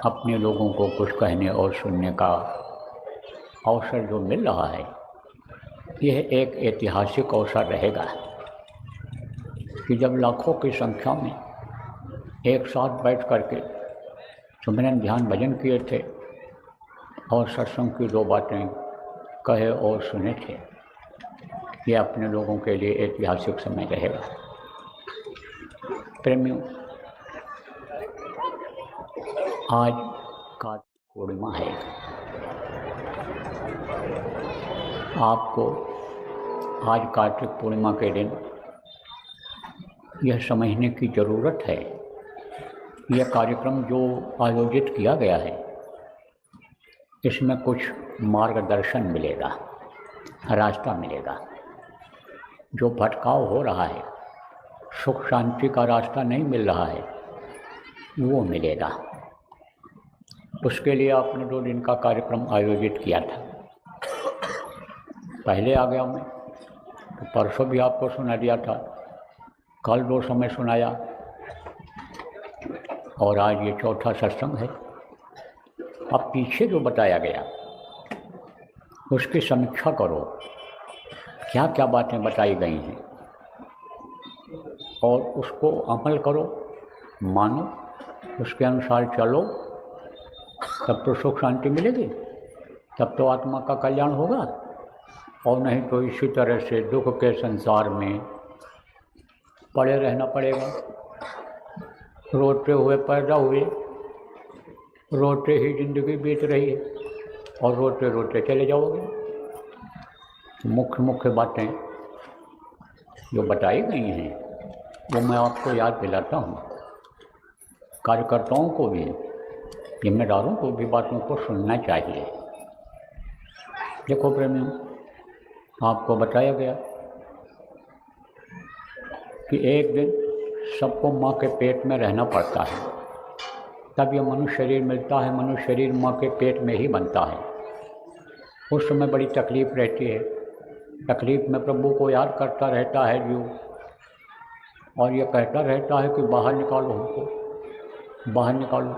अपने लोगों को कुछ कहने और सुनने का अवसर जो मिल रहा है, यह एक ऐतिहासिक अवसर रहेगा कि जब लाखों की संख्या में एक साथ बैठ कर के सुमिरन ध्यान भजन किए थे और सत्संग की दो बातें कहे और सुने थे। ये अपने लोगों के लिए ऐतिहासिक समय रहेगा। प्रेमियों, आज कार्तिक पूर्णिमा है। आपको आज कार्तिक पूर्णिमा के दिन यह समझने की ज़रूरत है, यह कार्यक्रम जो आयोजित किया गया है इसमें कुछ मार्गदर्शन मिलेगा, रास्ता मिलेगा। जो भटकाव हो रहा है, सुख शांति का रास्ता नहीं मिल रहा है, वो मिलेगा। उसके लिए आपने 2 दिन का कार्यक्रम आयोजित किया था। पहले आ गया मैं तो परसों भी आपको सुना दिया था, कल 2 समय सुनाया और आज ये चौथा सत्संग है। अब पीछे जो बताया गया उसकी समीक्षा करो, क्या क्या बातें बताई गई हैं और उसको अमल करो, मानो, उसके अनुसार चलो, तब तो सुख शांति मिलेगी, तब तो आत्मा का कल्याण होगा। और नहीं तो इसी तरह से दुख के संसार में पड़े रहना पड़ेगा। रोते हुए पैदा हुए, रोते ही जिंदगी बीत रही है और रोते रोते चले जाओगे। मुख्य मुख्य बातें जो बताई गई हैं वो मैं आपको याद दिलाता हूँ। कार्यकर्ताओं को भी, जिम्मेदारों को भी बातों को सुनना चाहिए। देखो प्रेमियों, आपको बताया गया कि एक दिन सबको माँ के पेट में रहना पड़ता है, तब यह मनुष्य शरीर मिलता है। मनुष्य शरीर माँ के पेट में ही बनता है। उस समय बड़ी तकलीफ़ रहती है। तकलीफ़ में प्रभु को याद करता रहता है जीव, और ये कहता रहता है कि बाहर निकालो हमको, बाहर निकालो,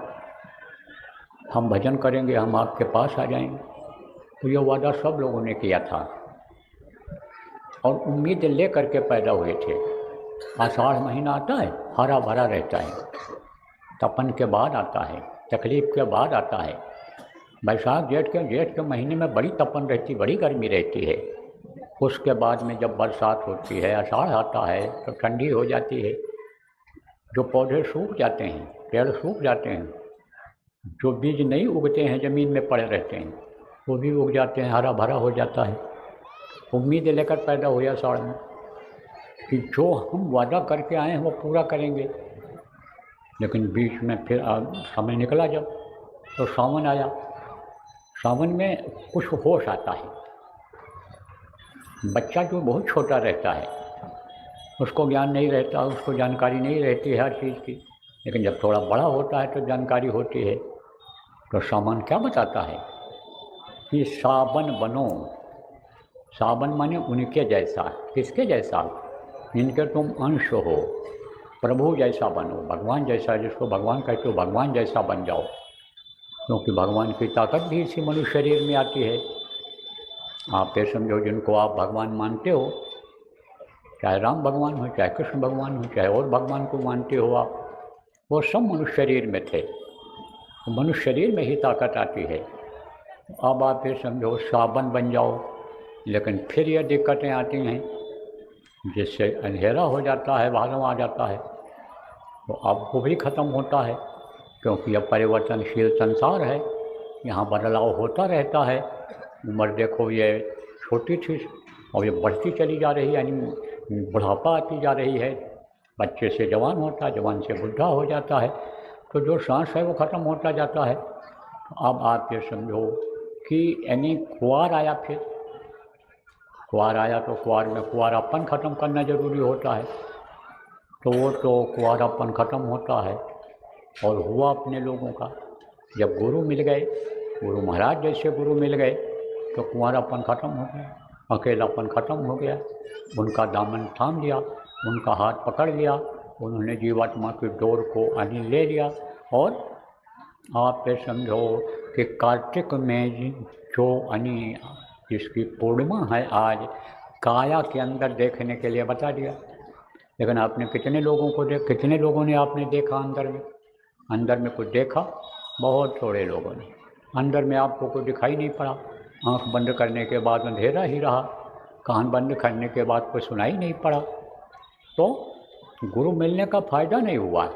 हम भजन करेंगे, हम आपके पास आ जाएंगे। तो ये वादा सब लोगों ने किया था और उम्मीद ले करके पैदा हुए थे। आषाढ़ महीना आता है, हरा भरा रहता है, तपन के बाद आता है, तकलीफ़ के बाद आता है। बैसाख जेठ के महीने में बड़ी तपन रहती, बड़ी गर्मी रहती है। उसके बाद में जब बरसात होती है, आषाढ़ आता है तो ठंडी हो जाती है। जो पौधे सूख जाते हैं, पेड़ सूख जाते हैं, जो बीज नहीं उगते हैं, ज़मीन में पड़े रहते हैं, वो भी उग जाते हैं, हरा भरा हो जाता है। उम्मीद लेकर पैदा हुआ आषाढ़ में कि जो हम वादा करके आए हैं वो पूरा करेंगे। लेकिन बीच में फिर समय निकला जब, तो सावन आया। सावन में कुछ होश आता है। बच्चा जो बहुत छोटा रहता है, उसको ज्ञान नहीं रहता, उसको जानकारी नहीं रहती है हर चीज़ की। लेकिन जब थोड़ा बड़ा होता है तो जानकारी होती है। तो सावन क्या बताता है कि सावन बनो। सावन माने उनके जैसा। किसके जैसा? इनके तुम अंश हो, प्रभु जैसा बनो, भगवान जैसा, जिसको भगवान कहते हो, भगवान जैसा बन जाओ। क्योंकि भगवान की ताकत भी इसी मनुष्य शरीर में आती है। आप ये समझो, जिनको आप भगवान मानते हो, चाहे राम भगवान हो, चाहे कृष्ण भगवान हो, चाहे और भगवान को मानते हो आप, वो सब मनुष्य शरीर में थे। तो मनुष्य शरीर में ही ताकत आती है। अब आप ये समझो सावन बन जाओ। लेकिन फिर ये दिक्कतें आती हैं, जिससे अंधेरा हो जाता है, भादों आ जाता है, तो अब वो भी ख़त्म होता है। क्योंकि अब परिवर्तनशील संसार है, यहाँ बदलाव होता रहता है। उम्र देखो ये छोटी थी और ये बढ़ती चली जा रही है, यानी बुढ़ापा आती जा रही है। बच्चे से जवान होता है, जवान से बुढ़ा हो जाता है, तो जो सांस है वो ख़त्म होता जाता है। अब आप ये समझो कि यानी कुंवार आया। फिर कुंवार आया तो कुंवार में कुंवारापन ख़त्म करना ज़रूरी होता है। तो वो तो कुंवारापन ख़त्म होता है और हुआ अपने लोगों का। जब गुरु मिल गए, गुरु महाराज जैसे गुरु मिल गए, तो कुंवारापन ख़त्म हो गया, अकेलापन ख़त्म हो गया। उनका दामन थाम लिया, उनका हाथ पकड़ लिया, उन्होंने जीवात्मा की डोर को आनी ले लिया और आप ये समझो कि कार्तिक में जो यानी जिसकी पूर्णिमा है आज, काया के अंदर देखने के लिए बता दिया। लेकिन आपने कितने लोगों ने आपने देखा अंदर में कुछ देखा? बहुत थोड़े लोगों ने। अंदर में आपको कुछ दिखाई नहीं पड़ा। आँख बंद करने के बाद अंधेरा ही रहा, कान बंद करने के बाद कुछ सुनाई नहीं पड़ा। तो गुरु मिलने का फ़ायदा नहीं हुआ,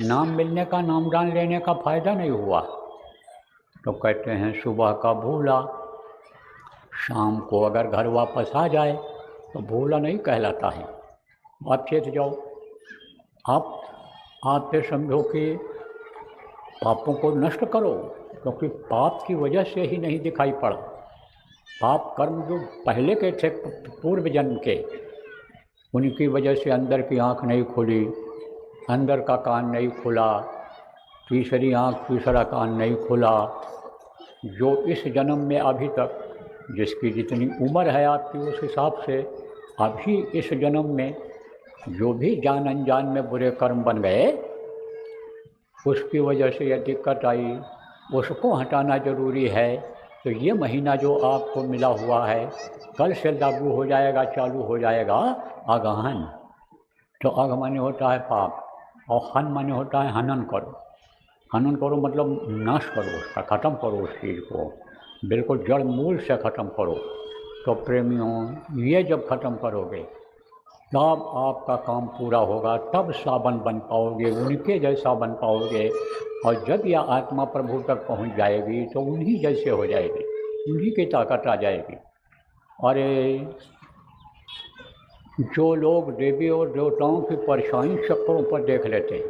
नाम मिलने का, नामदान लेने का फ़ायदा नहीं हुआ। तो कहते हैं सुबह का भूला शाम को अगर घर वापस आ जाए तो भूला नहीं कहलाता है। आप चेत जाओ। आप ये समझो कि पापों को नष्ट करो, क्योंकि पाप की वजह से ही नहीं दिखाई पड़ा। पाप कर्म जो पहले के थे पूर्व जन्म के, उनकी वजह से अंदर की आँख नहीं खुली, अंदर का कान नहीं खुला, तीसरी आँख तीसरा कान नहीं खुला। जो इस जन्म में अभी तक जिसकी जितनी उम्र है आपकी, उस हिसाब से अभी इस जन्म में जो भी जान अनजान में बुरे कर्म बन गए, उसकी वजह से यह दिक्कत आई, उसको हटाना ज़रूरी है। तो ये महीना जो आपको मिला हुआ है, कल से लागू हो जाएगा, चालू हो जाएगा अगहन। तो अग माने होता है पाप, और हन माने होता है हनन करो। हनन करो मतलब नाश करो, उसका ख़त्म करो, उस चीज़ को बिल्कुल जड़ मूल से ख़त्म करो। तो प्रेमियों, ये जब ख़त्म करोगे तब आपका काम पूरा होगा, तब सावन बन पाओगे, उनके जैसा बन पाओगे। और जब यह आत्मा प्रभु तक पहुंच जाएगी तो उन्हीं जैसे हो जाएगी, उन्हीं की ताकत आ जाएगी। अरे जो लोग देवी और देवताओं की परछाई चक्रों पर देख लेते हैं,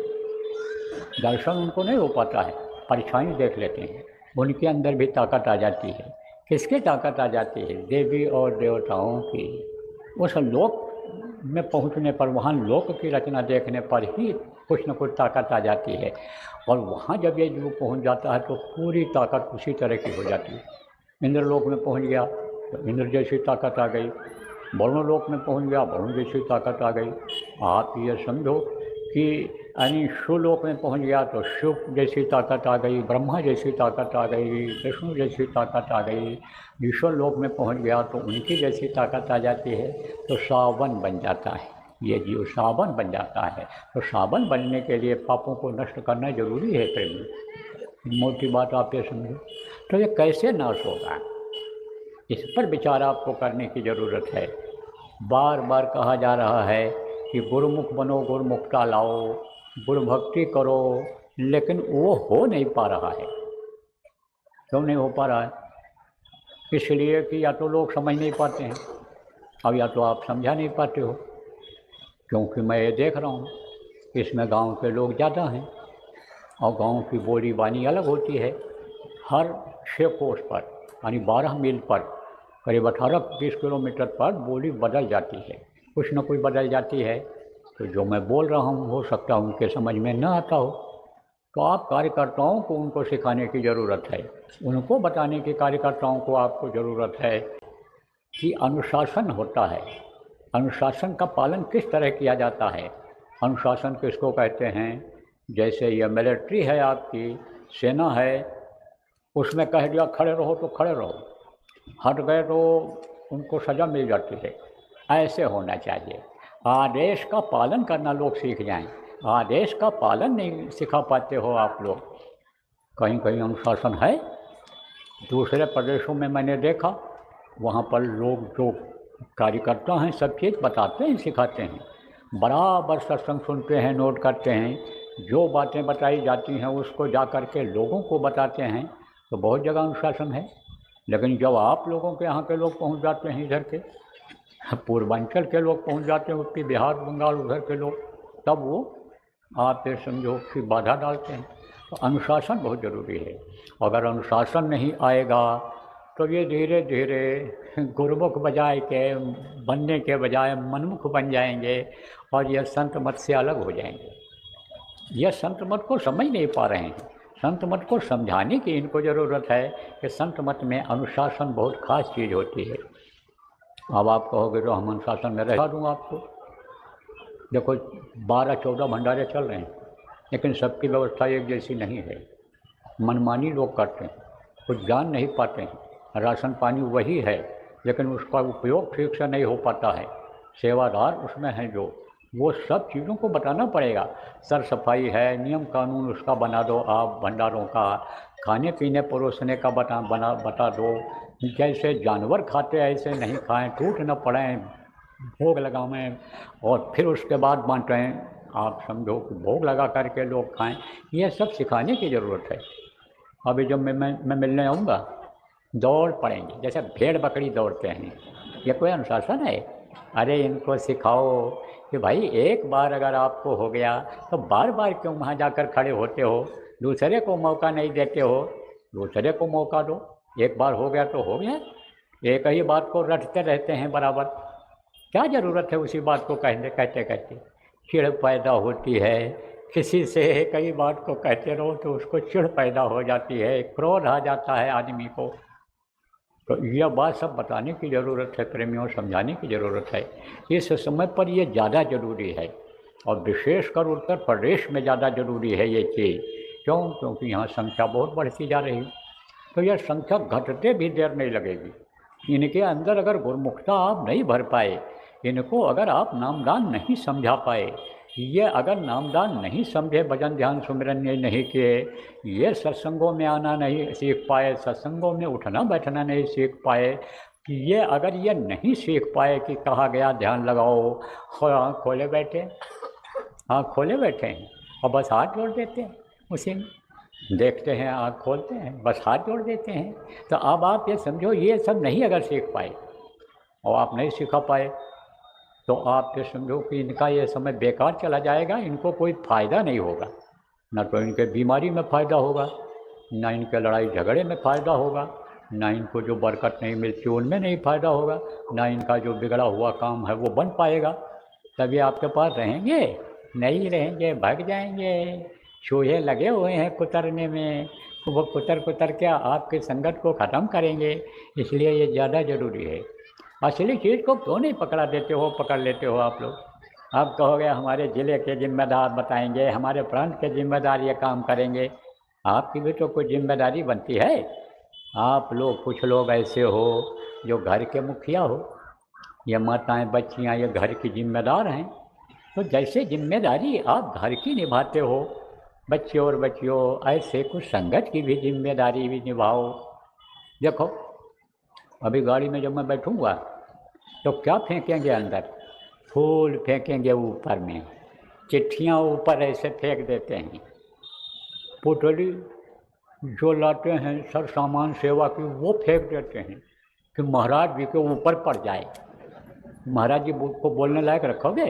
दर्शन उनको नहीं हो पाता है, परछाई देख लेते हैं, उनके अंदर भी ताकत आ जाती है। किसकी ताकत आ जाती है? देवी और देवताओं की। उस लोक में पहुंचने पर, वहाँ लोक की रचना देखने पर ही कुछ न कुछ ताकत आ जाती है। और वहाँ जब ये जीव पहुँच जाता है तो पूरी ताकत उसी तरह की हो जाती है। इंद्रलोक में पहुँच गया तो इंद्र जैसी ताकत आ गई, वरुणलोक में पहुँच गया वरुण जैसी ताकत आ गई। आप ये समझो कि यानी शिवलोक में पहुँच गया तो शिव जैसी ताकत आ गई, ब्रह्मा जैसी ताकत आ गई, विष्णु जैसी ताकत आ गई। ईश्वर लोक में पहुँच गया तो उनकी जैसी ताकत आ जाती है। तो सावन बन जाता है, ये जीव सावन बन जाता है। तो सावन बनने के लिए पापों को नष्ट करना जरूरी है प्रेमी। मोटी बात आप ये समझो। तो ये कैसे नाश होगा, इस पर विचार आपको करने की ज़रूरत है। बार बार कहा जा रहा है कि गुरुमुख बनो, गुरुमुखता लाओ, गुरु भक्ति करो, लेकिन वो हो नहीं पा रहा है। क्यों नहीं हो पा रहा है? इसलिए कि या तो लोग समझ नहीं पाते हैं, अब या तो आप समझा नहीं पाते हो। क्योंकि मैं ये देख रहा हूँ, इसमें गांव के लोग ज़्यादा हैं और गांव की बोली बानी अलग होती है। हर 6 कोस पर यानी 12 मील पर करीब 18-20 किलोमीटर पर बोली बदल जाती है, कुछ न कुछ बदल जाती है। तो जो मैं बोल रहा हूँ हो सकता है उनके समझ में न आता हो, तो आप कार्यकर्ताओं को उनको सिखाने की ज़रूरत है, उनको बताने की कार्यकर्ताओं को आपको ज़रूरत है कि अनुशासन होता है, अनुशासन का पालन किस तरह किया जाता है। अनुशासन किसको कहते हैं? जैसे ये मिलिट्री है, आपकी सेना है, उसमें कह दिया खड़े रहो तो खड़े रहो, हट गए तो उनको सज़ा मिल जाती है। ऐसे होना चाहिए। आदेश का पालन करना लोग सीख जाएं। आदेश का पालन नहीं सिखा पाते हो आप लोग। कहीं कहीं अनुशासन है, दूसरे प्रदेशों में मैंने देखा, वहाँ पर लोग जो कार्यकर्ता हैं सब चीज़ बताते हैं, सिखाते हैं, बराबर सत्संग सुनते हैं, नोट करते हैं, जो बातें बताई जाती हैं उसको जा कर के लोगों को बताते हैं। तो बहुत जगह अनुशासन है। लेकिन जब आप लोगों के यहाँ के लोग पहुँच जाते हैं, इधर के पूर्वांचल के लोग पहुँच जाते हैं, यूपी बिहार बंगाल उधर के लोग, तब वो आप ये समझो कि बाधा डालते हैं। तो अनुशासन बहुत ज़रूरी है। अगर अनुशासन नहीं आएगा तो ये धीरे धीरे गुरुमुख बजाय के बनने के बजाय मनमुख बन जाएंगे और यह संत मत से अलग हो जाएंगे। यह संत मत को समझ नहीं पा रहे हैं। संत मत को समझाने की इनको ज़रूरत है कि संत मत में अनुशासन बहुत ख़ास चीज़ होती है। अब आप कहोगे तो हम अनुशासन में रह दूँ आपको। देखो 12-14 भंडारे चल रहे हैं, लेकिन सबकी व्यवस्था एक जैसी नहीं है। मनमानी लोग करते हैं, कुछ जान नहीं पाते हैं। राशन पानी वही है, लेकिन उसका उपयोग ठीक से नहीं हो पाता है। सेवादार उसमें हैं जो, वो सब चीज़ों को बताना पड़ेगा। सर सफाई है, नियम कानून उसका बना दो आप, भंडारों का, खाने पीने परोसने का बता दो। जैसे जानवर खाते ऐसे नहीं खाएं, टूट न पड़ें, भोग लगावें और फिर उसके बाद बाँटें। आप समझो कि भोग लगा करके लोग खाएं, ये सब सिखाने की ज़रूरत है। अभी जब मैं मिलने आऊँगा, दौड़ पड़ेंगे जैसे भेड़ बकरी दौड़ते हैं। ये कोई अनुशासन है? अरे इनको सिखाओ कि भाई एक बार अगर आपको हो गया तो बार बार क्यों वहाँ जाकर खड़े होते हो, दूसरे को मौका नहीं देते हो। दूसरे को मौका दो, एक बार हो गया तो हो गया। एक ही बात को रटते रहते हैं बराबर, क्या ज़रूरत है उसी बात को कहते कहते। चिढ़ पैदा होती है किसी से, कई बात को कहते रहो तो उसको चिढ़ पैदा हो जाती है, क्रोध आ जाता है आदमी को। तो यह बात सब बताने की ज़रूरत है प्रेमियों, समझाने की ज़रूरत है। इस समय पर ये ज़्यादा ज़रूरी है और विशेषकर उत्तर प्रदेश में ज़्यादा ज़रूरी है ये चीज़। क्यों? क्योंकि यहाँ संख्या बहुत बढ़ती जा रही, तो यह संख्या घटते भी देर नहीं लगेगी। इनके अंदर अगर गुरुमुखता आप नहीं भर पाए, इनको अगर आप नामदान नहीं समझा पाए, ये अगर नामदान नहीं समझे, भजन ध्यान सुमिरन ये नहीं किए, ये सत्संगों में आना नहीं सीख पाए, सत्संगों में उठना बैठना नहीं सीख पाए, कि ये अगर ये नहीं सीख पाए कि कहा गया ध्यान लगाओ, आँख खोले बैठे, आँख खोले बैठे हैं और बस हाथ जोड़ देते हैं, उसी में देखते हैं, आँख खोलते हैं, बस हाथ जोड़ देते हैं। तो अब आप ये समझो, ये सब नहीं अगर सीख पाए और आप नहीं सिखा पाए, तो आप ये समझो कि इनका ये समय बेकार चला जाएगा, इनको कोई फ़ायदा नहीं होगा। ना तो इनके बीमारी में फ़ायदा होगा, ना इनके लड़ाई झगड़े में फ़ायदा होगा, ना इनको जो बरकत नहीं मिलती उनमें नहीं फ़ायदा होगा, ना इनका जो बिगड़ा हुआ काम है वो बन पाएगा। तभी आपके पास रहेंगे, नहीं रहेंगे, भाग जाएंगे। चूहे लगे हुए हैं कुतरने में, वो कुतर के आपकी संगत को ख़त्म करेंगे। इसलिए ये ज़्यादा ज़रूरी है। असली चीज़ को क्यों नहीं पकड़ा देते हो, पकड़ लेते हो आप लोग। आप कहोगे हमारे ज़िले के जिम्मेदार बताएंगे, हमारे प्रांत के जिम्मेदार ये काम करेंगे। आपकी भी तो कोई जिम्मेदारी बनती है। आप लोग कुछ लोग ऐसे हो जो घर के मुखिया हो, ये माताएं बच्चियां ये घर की जिम्मेदार हैं। तो जैसे जिम्मेदारी आप घर की निभाते हो, बच्चे और बच्चियों, ऐसे कुछ संगत की भी जिम्मेदारी भी निभाओ। देखो अभी गाड़ी में जब मैं बैठूँगा तो क्या फेंकेंगे अंदर? फूल फेंकेंगे ऊपर में, चिट्ठियाँ ऊपर ऐसे फेंक देते हैं, पुतली जो लाते हैं सर सामान सेवा की वो फेंक देते हैं कि महाराज जी के ऊपर पड़ जाए। महाराज जी को बोलने लायक रखोगे?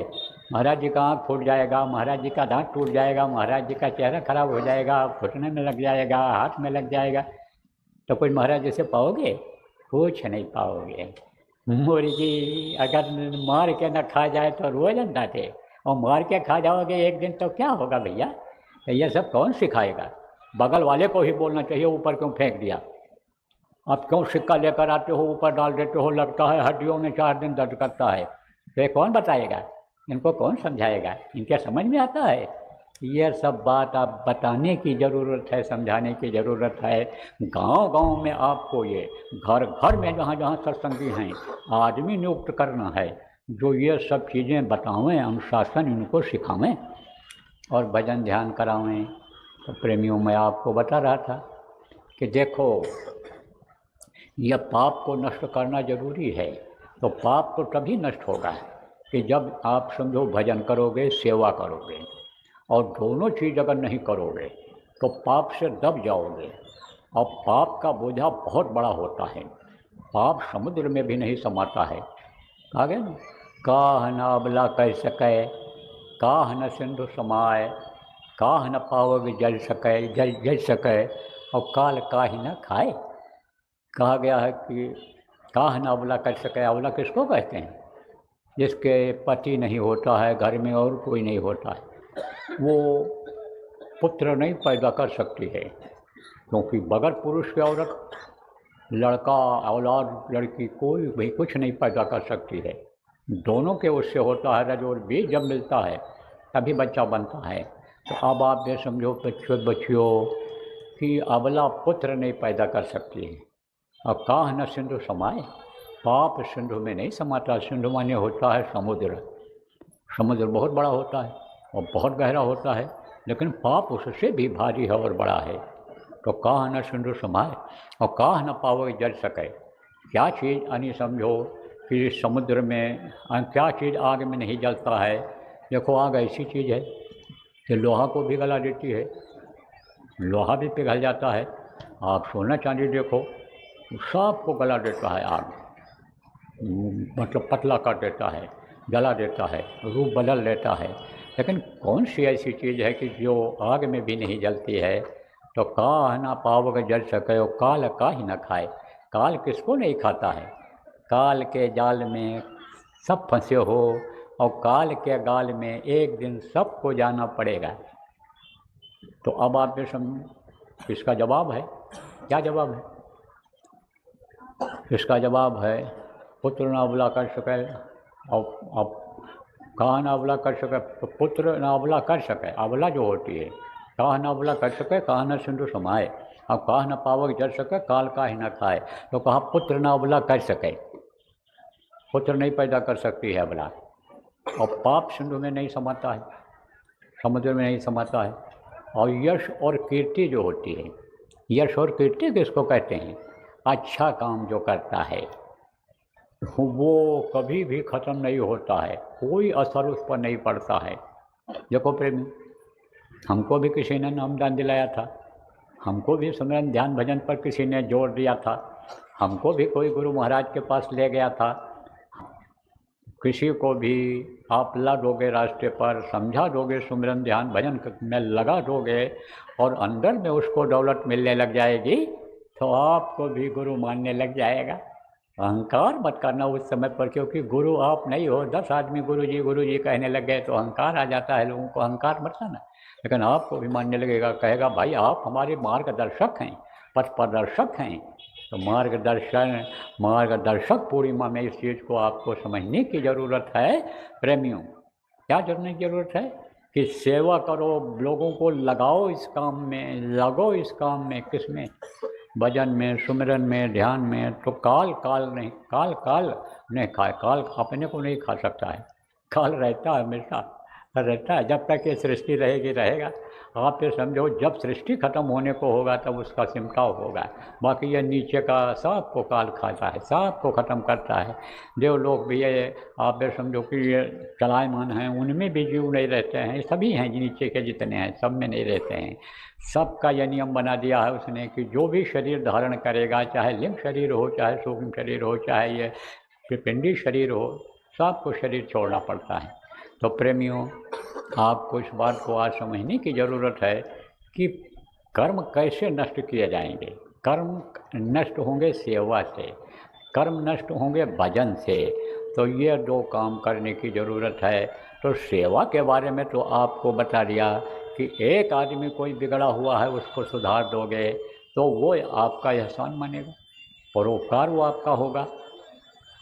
महाराज जी का आँख फूट जाएगा, महाराज जी का दांत टूट जाएगा, महाराज जी का चेहरा खराब हो जाएगा, घुटने में लग जाएगा, हाथ में लग जाएगा, तो कोई महाराज जी से पाओगे? कुछ नहीं पाओगे। मुर्गी अगर मार के न खा जाए तो रोज अंडा दे, और मार के खा जाओगे एक दिन तो क्या होगा भैया? तो ये सब कौन सिखाएगा? बगल वाले को ही बोलना चाहिए, ऊपर क्यों फेंक दिया? अब क्यों सिक्का लेकर आते हो, ऊपर डाल देते हो, लगता है हड्डियों में 4 दिन दर्द करता है। तो ये कौन बताएगा? इनको कौन समझाएगा? इनके समझ में आता है? यह सब बात आप बताने की ज़रूरत है, समझाने की ज़रूरत है। गांव-गांव में आपको ये, घर-घर में जहाँ-जहाँ सत्संगी हैं, आदमी नियुक्त करना है जो ये सब चीज़ें बतावें, अनुशासन इनको सिखावें और भजन ध्यान करावें। तो प्रेमियों, मैं आपको बता रहा था कि देखो यह पाप को नष्ट करना ज़रूरी है। तो पाप तो तभी नष्ट होगा कि जब आप समझो भजन करोगे, सेवा करोगे, और दोनों चीज़ अगर नहीं करोगे तो पाप से दब जाओगे। और पाप का बोझा बहुत बड़ा होता है, पाप समुद्र में भी नहीं समाता है। आगे न काह न अबला कह सके, काह न सिंधु समाए, काह न पावग जल सके, और काल काहि न खाए। कहा गया है कि काह न अबला कर सके। अबला किसको कहते हैं? जिसके पति नहीं होता है, घर में और कोई नहीं होता है, वो पुत्र नहीं पैदा कर सकती है, क्योंकि बगैर पुरुष की औरत, लड़का औलाद, लड़की कोई भी कुछ नहीं पैदा कर सकती है। दोनों के उससे होता है, रज और बीज जब मिलता है तभी बच्चा बनता है। तो अब आप ये समझो बच्चों कि अबला पुत्र नहीं पैदा कर सकती है। और काह न सिंधु समाए, पाप सिंधु में नहीं समाता। सिंधु माने होता है समुद्र। समुद्र बहुत बड़ा होता है और बहुत गहरा होता है, लेकिन पाप उससे भी भारी है और बड़ा है। तो काह न सिंधु समाए और काह न पावे जल सके। क्या चीज़ यानी समझो कि समुद्र में क्या चीज़ आग में नहीं जलता है। देखो आग ऐसी चीज़ है कि लोहा को भी गला देती है, लोहा भी पिघल जाता है। आप सोना चांदी देखो, सब को गला देता है आग, मतलब पतला कर देता है, जला देता है, रूप बदल देता है। लेकिन कौन सी ऐसी चीज़ है कि जो आग में भी नहीं जलती है। तो काह ना पावक जल सके और काल का ही न खाए। काल किसको नहीं खाता है। काल के जाल में सब फंसे हो और काल के गाल में एक दिन सबको जाना पड़ेगा। तो अब आप ये समझो इसका जवाब है। क्या जवाब है इसका? जवाब है पुत्र ना अबला कर सके और काह ना अबला कर सके, तो पुत्र ना अबला कर सके, अबला जो होती है, काह ना अबला कर सके, काह न सिंधु समाए और काह न पावक जल सके, काल का ही न खाए। तो कहा पुत्र ना अबला कर सके, पुत्र नहीं पैदा कर सकती है अबला। और पाप सिंधु में नहीं समाता है, समुद्र में नहीं समाता है। और यश और कीर्ति जो होती है, यश और कीर्ति किसको कहते हैं? अच्छा काम जो करता है वो कभी भी ख़त्म नहीं होता है, कोई असर उस पर नहीं पड़ता है। देखो प्रेमी, हमको भी किसी ने नामदान दिलाया था, हमको भी सिमरन ध्यान भजन पर किसी ने जोर दिया था, हमको भी कोई गुरु महाराज के पास ले गया था। किसी को भी आप ला दोगे रास्ते पर, समझा दोगे, सिमरन ध्यान भजन में लगा दोगे और अंदर में उसको दौलत मिलने लग जाएगी तो आपको भी गुरु मानने लग जाएगा। अहंकार मत करना उस समय पर, क्योंकि गुरु आप नहीं हो। 10 आदमी गुरु जी कहने लग गए तो अहंकार आ जाता है लोगों को। अहंकार मत करना, लेकिन आपको भी मानने लगेगा, कहेगा भाई आप हमारे मार्गदर्शक हैं, पथ प्रदर्शक हैं। तो मार्गदर्शक पूर्णिमा में इस चीज़ को आपको समझने की ज़रूरत है प्रेमियों। क्या जानने की ज़रूरत है कि सेवा करो, लोगों को लगाओ इस काम में, लगो इस काम में। किस में? भजन में, सुमिरन में, ध्यान में। तो काल नहीं खाए, काल अपने को नहीं खा सकता है। काल रहता है, हमेशा रहता है, जब तक ये सृष्टि रहेगी रहेगा। आप ये समझो जब सृष्टि खत्म होने को होगा तब उसका सिमटाव होगा। बाकी ये नीचे का सबको काल खाता है, सबको ख़त्म करता है। देवलोक भी ये आप ये समझो कि ये चलायमान हैं, उनमें भी जीव नहीं रहते हैं, सभी हैं नीचे के जितने हैं सब में नहीं रहते हैं। सबका यह नियम बना दिया है उसने कि जो भी शरीर धारण करेगा, चाहे लिंग शरीर हो, चाहे सूक्ष्म शरीर हो, चाहे ये पिंडी शरीर हो, सबको शरीर छोड़ना पड़ता है। तो प्रेमियों, आपको इस बात को आज समझने की ज़रूरत है कि कर्म कैसे नष्ट किए जाएंगे। कर्म नष्ट होंगे सेवा से, कर्म नष्ट होंगे भजन से। तो ये 2 काम करने की ज़रूरत है। तो सेवा के बारे में तो आपको बता दिया कि एक आदमी कोई बिगड़ा हुआ है उसको सुधार दोगे तो वो आपका एहसान मानेगा, परोपकार वो आपका होगा।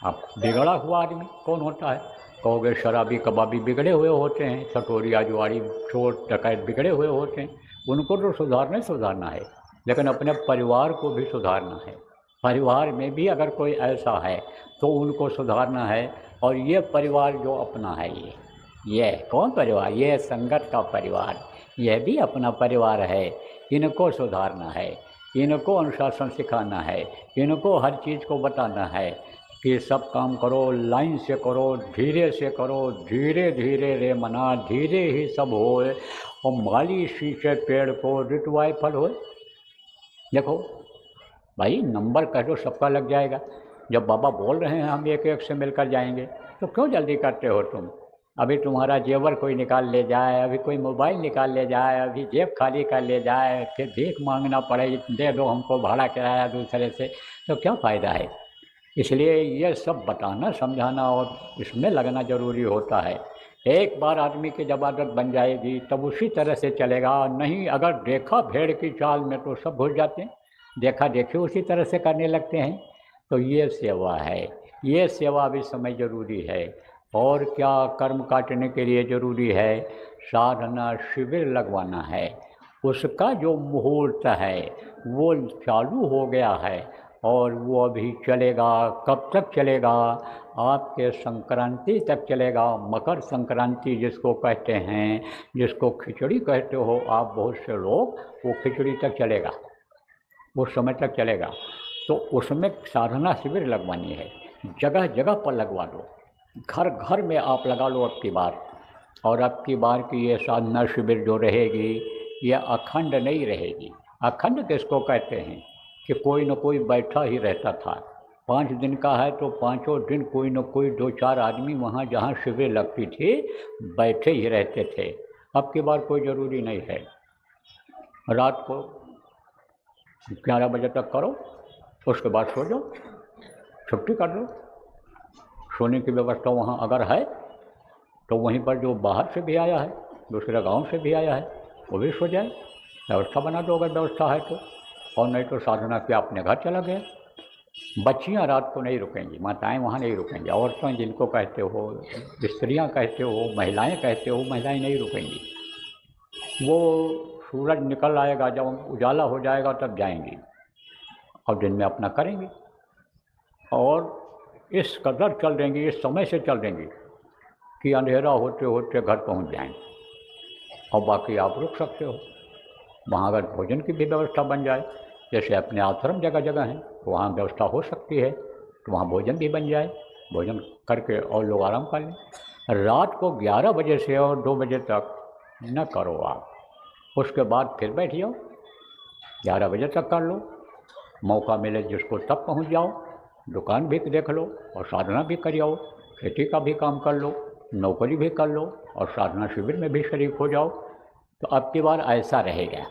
आप बिगड़ा हुआ आदमी कौन होता है? कहोगे शराबी कबाबी बिगड़े हुए होते हैं, सटोरिया जुआरी चोर डकैत बिगड़े हुए होते हैं, उनको तो सुधारना है, लेकिन अपने परिवार को भी सुधारना है। परिवार में भी अगर कोई ऐसा है तो उनको सुधारना है। और ये परिवार जो अपना है, ये कौन परिवार? ये संगत का परिवार, यह भी अपना परिवार है। इनको सुधारना है, इनको अनुशासन सिखाना है, इनको हर चीज़ को बताना है कि सब काम करो, लाइन से करो, धीरे से करो, धीरे धीरे रे मना, धीरे ही सब होए और माली शीशे पेड़ को ऋतुवाय फल होए। देखो भाई, नंबर कह दो सबका लग जाएगा। जब बाबा बोल रहे हैं हम एक एक से मिलकर जाएंगे, तो क्यों जल्दी करते हो तुम? अभी तुम्हारा जेवर कोई निकाल ले जाए, अभी कोई मोबाइल निकाल ले जाए, अभी जेब खाली कर ले जाए, फिर भीख मांगना पड़े, दे दो हमको भाड़ा किराया दूसरे से, तो क्या फ़ायदा है? इसलिए ये सब बताना, समझाना और इसमें लगना ज़रूरी होता है। एक बार आदमी की जब आदत बन जाएगी तब उसी तरह से चलेगा। नहीं अगर देखा भेड़ की चाल में तो सब भूल जाते हैं, देखा देखी उसी तरह से करने लगते हैं। तो ये सेवा है, ये सेवा भी समय ज़रूरी है। और क्या कर्म काटने के लिए ज़रूरी है? साधना शिविर लगवाना है, उसका जो मुहूर्त है वो चालू हो गया है और वो अभी चलेगा। कब तक चलेगा? आपके संक्रांति तक चलेगा। मकर संक्रांति जिसको कहते हैं, जिसको खिचड़ी कहते हो आप बहुत से लोग, वो खिचड़ी तक चलेगा, उस समय तक चलेगा। तो उसमें साधना शिविर लगवानी है, जगह जगह पर लगवा दो, घर घर में आप लगा लो अब की बार। और अब की बार की ये साधना शिविर जो रहेगी ये अखंड नहीं रहेगी। अखंड किसको कहते हैं कि कोई न कोई बैठा ही रहता था। 5 दिन का है तो पाँचों दिन कोई न कोई 2-4 आदमी वहाँ जहाँ शिविर लगती थी बैठे ही रहते थे। अब की बार कोई ज़रूरी नहीं है, रात को 11 बजे तक करो, उसके बाद सो जाओ, छुट्टी कर लो। सोने की व्यवस्था वहाँ अगर है तो वहीं पर जो बाहर से भी आया है, दूसरे गांव से भी आया है, वो भी सो जाए। व्यवस्था बना दो अगर व्यवस्था है तो, और नहीं तो साधना के अपने घर चला गया। बच्चियां रात को नहीं रुकेंगी, माताएं वहाँ नहीं रुकेंगी, औरतें जिनको कहते हो, स्त्रियां कहते हो, महिलाएं कहते हो, महिलाएं नहीं रुकेंगी। वो सूरज निकल आएगा, जब उजाला हो जाएगा तब जाएंगी और दिन में अपना करेंगी। और इस कदर चल देंगी, इस समय से चल देंगी कि अंधेरा होते होते घर पहुंच जाएंगे। और बाकी आप रुक सकते हो वहाँ, अगर भोजन की भी व्यवस्था बन जाए, जैसे अपने आश्रम जगह जगह हैं तो वहाँ व्यवस्था हो सकती है, तो वहाँ भोजन भी बन जाए, भोजन करके और लोग आराम कर लें। रात को 11 बजे से और 2 बजे तक न करो आप, उसके बाद फिर बैठ जाओ, 11 बजे तक कर लो। मौका मिले जिसको तब पहुँच जाओ, दुकान भी देख लो और साधना भी कर आओ, खेती का भी काम कर लो, नौकरी भी कर लो और साधना शिविर में भी शरीक हो जाओ। तो अब की बार ऐसा रहेगा।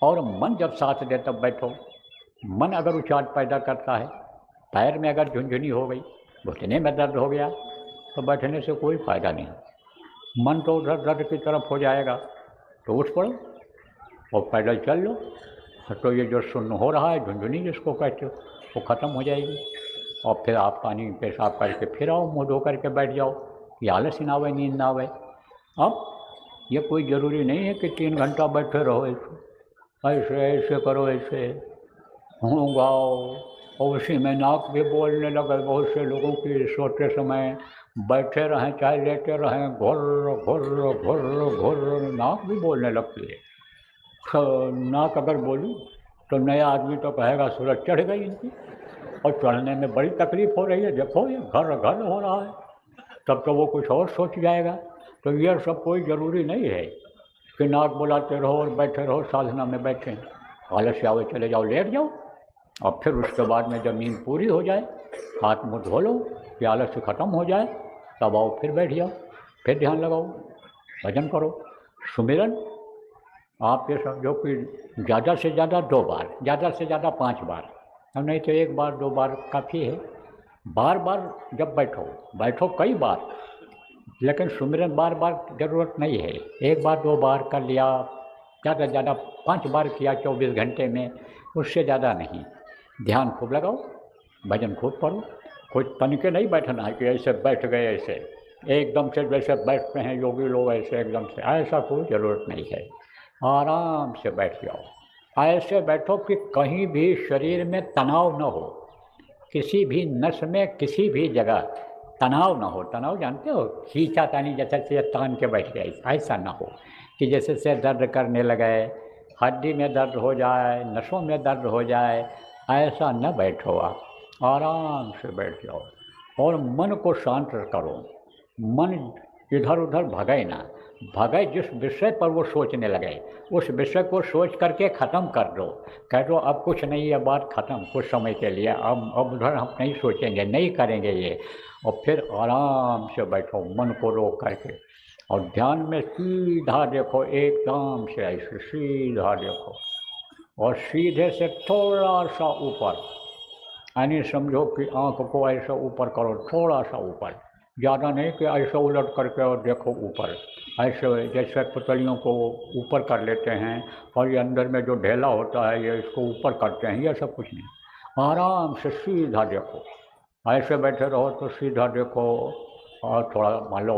और मन जब साथ दे तब बैठो। मन अगर उचाट पैदा करता है, पैर में अगर झुनझुनी हो गई, घुटने में दर्द हो गया, तो बैठने से कोई फ़ायदा नहीं। मन तो उधर दर्द की तरफ हो जाएगा तो उठ पड़ो और पैदल चल लो, तो ये जो सुन्न हो रहा है, झुनझुनी जिसको कहते हो, वो ख़त्म हो जाएगी। और फिर आप पानी पेशाब करके फिर आओ, मुँह धो करके बैठ जाओ, कि आलस ही ना आवे, नींद ना आवे। अब ये कोई ज़रूरी नहीं है कि 3 घंटा बैठे रहो, ऐसे ऐसे करो, ऐसे हूँ गाओ, और उसी में नाक भी बोलने लगे। बहुत से लोगों की सोते समय बैठे रहें चाहे लेटे रहें, घुर्र घुर्र घुर्र घुर्र नाक भी बोलने लगती है। नाक अगर बोली तो नया आदमी तो कहेगा सूरज चढ़ गई इनकी, और चढ़ने में बड़ी तकलीफ़ हो रही है, देखो ये घर घर हो रहा है। तब तो वो कुछ और सोच जाएगा। तो यह सब कोई ज़रूरी नहीं है कि नाक बुलाते रहो और बैठे रहो, साधना में बैठें। आलस आवे चले जाओ, लेट जाओ, और फिर उसके बाद में जब नींद पूरी हो जाए, हाथ मुँह धो लो कि आलस ख़त्म हो जाए, तब आओ फिर बैठ जाओ, फिर ध्यान लगाओ, भजन करो, सुमिरन। आप ये समझो कि ज़्यादा से ज़्यादा 2 बार, ज़्यादा से ज़्यादा 5 बार, और नहीं तो 1 बार 2 बार काफ़ी है। बार बार जब बैठो, बैठो कई बार, लेकिन सुमिरन बार बार ज़रूरत नहीं है। 1 बार 2 बार कर लिया, ज़्यादा से ज़्यादा 5 बार किया 24 घंटे में, उससे ज़्यादा नहीं। ध्यान खूब लगाओ, भजन खूब पढ़ो। कोई तनिके नहीं बैठना है कि ऐसे बैठ गए, ऐसे एकदम से जैसे बैठते हैं योगी लोग ऐसे एकदम से, ऐसा कोई ज़रूरत नहीं है। आराम से बैठ जाओ, ऐसे बैठो कि कहीं भी शरीर में तनाव न हो, किसी भी नस में किसी भी जगह तनाव ना हो। तनाव जानते हो, खींचातानी जैसे से तान के बैठ गए, ऐसा ना हो कि जैसे से दर्द करने लगे, हड्डी में दर्द हो जाए, नसों में दर्द हो जाए, ऐसा न बैठो। आप आराम से बैठ जाओ और मन को शांत करो। मन इधर उधर भगे ना, भगे जिस विषय पर वो सोचने लगे, उस विषय को सोच करके ख़त्म कर दो। कह दो अब कुछ नहीं है, बात ख़त्म कुछ समय के लिए, अब उधर हम नहीं सोचेंगे, नहीं करेंगे ये। और फिर आराम से बैठो, मन को रोक करके, और ध्यान में सीधा देखो, एकदम से ऐसे सीधा देखो, और सीधे से थोड़ा सा ऊपर, यानी समझो कि आँख को ऐसे ऊपर करो, थोड़ा सा ऊपर, ज़्यादा नहीं कि ऐसे उलट करके और देखो ऊपर, ऐसे जैसे पुतलियों को ऊपर कर लेते हैं और ये अंदर में जो ढेला होता है ये इसको ऊपर करते हैं, ये सब कुछ नहीं। आराम से सीधा देखो, ऐसे बैठे रहो तो सीधा देखो, और थोड़ा मान लो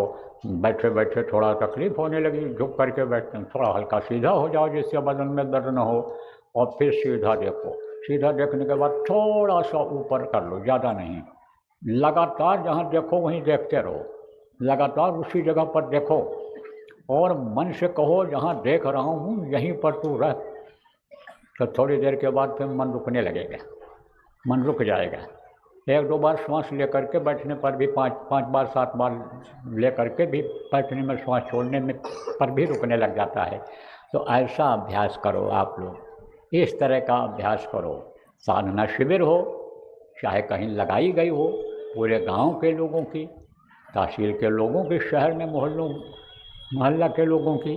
बैठे बैठे थोड़ा तकलीफ होने लगी, झुक करके बैठते हैं, थोड़ा हल्का सीधा हो जाओ जिससे बदन में दर्द न हो, और फिर सीधा देखो। सीधा देखने के बाद थोड़ा सा ऊपर कर लो, ज़्यादा नहीं। लगातार जहाँ देखो वहीं देखते रहो, लगातार उसी जगह पर देखो, और मन से कहो जहाँ देख रहा हूँ यहीं पर तू रह। तो थोड़ी देर के बाद फिर मन रुकने लगेगा, मन रुक जाएगा। एक दो बार श्वास ले करके बैठने पर भी, पाँच बार 7 बार ले करके भी बैठने में, श्वास छोड़ने में पर भी रुकने लग जाता है। तो ऐसा अभ्यास करो आप लोग, इस तरह का अभ्यास करो। साधना शिविर हो चाहे कहीं लगाई गई हो, पूरे गांव के लोगों की, तहसील के लोगों की, शहर में मोहल्ला के लोगों की,